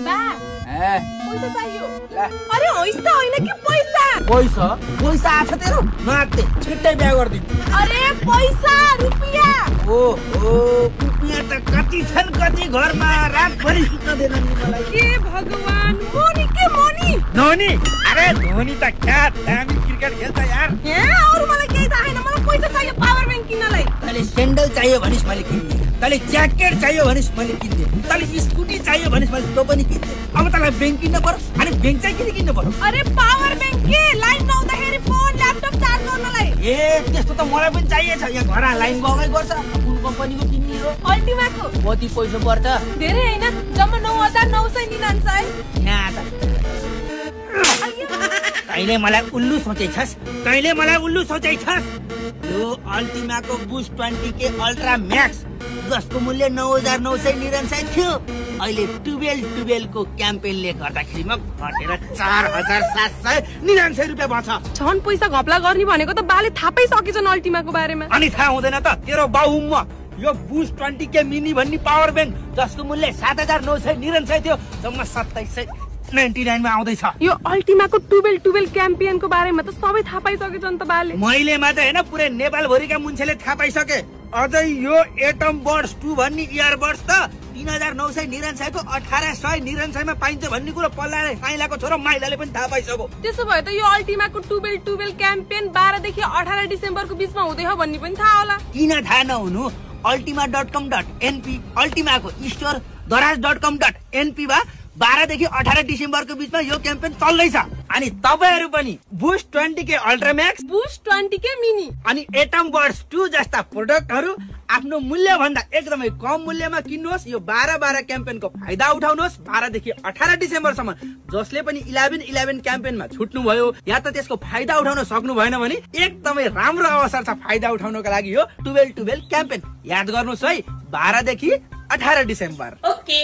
बा पैसा चाहियो अरे हैसा हैन के पैसा आछ तेरो नआत्ते छिट्टै बिहा गर्दिन्छु अरे पैसा रुपियाँ रुपियाँ त कति छन् कति घरमा रातभरि सुत्न दिदैन नि मलाई के भगवान मोनी अरे धोनी त क्या दामी क्रिकेट खेल्छ यार अरु मलाई केही थाहा छैन मलाई पैसा चाहियो पावर बैंक किन्नलाई तँले स्यान्डल चाहियो भनिस् मैले किन्दिए तँले ज्याकेट चाहियो भनिस् मैले किन्दिए तँले स्कुटी चाहियो भनिस् मैले त्यो पनि किन्दिए अब तँलाई बैंक किन्न पर्यो अनि बैंक चाहिँ किन किन्नु पर्यो अरे पावर बैंक के लाइन नहुँदाखेरि फोन ल्यापटप चार्ज गर्नलाई त्यस्तो त मलाई पनि चाहिएको छ यहाँ घर लाइन गएकै गर्छ कुन कम्पनीको किन्ने हो अल्टिमाको कति पैसा पर्छ धेरै हैन जम्मा 9999 यहाँ त तैँले मलाई उल्लु सोचेछस् यो अल्टिमाको बुस्ट 20 के अल्ट्रा म्याक्स जसको मूल्य 9999 थियो अहिले 12 को क्याम्पेनले गर्दाखेरि म घटेर 4799 रुपैयाँ बन्छ झन् पैसा घप्ला गर्ने भनेको त बाले थाहा पाइसकेछन् अल्टिमाको बारेमा अनि थाहा हुँदैन त तेरो बाउ म यो बुस्ट 20 के मिनी भन्ने पावर बैंक जसको मूल्य 7999 थियो जम्मा 2799 मा आउँदैछ यो अल्टिमाको 12 क्याम्पेनको बारेमा त सबै थाहा पाइसकेछन् त बाले मैले मात्र हैन पुरै नेपाल भरिका मान्छेले थाहा पाइसके अझै यो एटम बड्स 2 भन्ने इयरबड्स त 3999 को 1899 मा पाइन्छ भन्ने कुरा पल्लाले साइलाको छोरो माइलाले पनि थाहा पाइसक्यो त्यसो भए त यो अल्टिमाको 12 क्याम्पेन 12 देखि 18 डिसेम्बरको बीचमा हुँदै हो भन्ने पनि थाहा होला किन थाहा नहुनु ultima.com.np अल्टिमाको स्टोर दराज.com.np मा 12 देखि 18 डिसेम्बरको बीचमा यो क्याम्पेन चल्दैछ अनि तपाईहरु पनि बुस्ट 20 के अल्ट्रा म्याक्स बुस्ट 20 के मिनी अनि एटम बड्स 2 जस्ता प्रोडक्टहरु आफ्नो मूल्य भन्दा एकदमै कम मूल्यमा किन्नुहोस् यो 12 क्याम्पेनको फाइदा उठाउनुहोस् 12 देखि 18 डिसेम्बरसम्म जसले पनि 11 क्याम्पेनमा छुट्नु भयो या त त्यसको फाइदा उठाउन सक्नु भएन भने एकदमै राम्रो अवसर छ फाइदा उठाउनको लागि यो 12 क्याम्पेन याद गर्नुहोस् है 12 देखि 18 डिसेम्बर ओके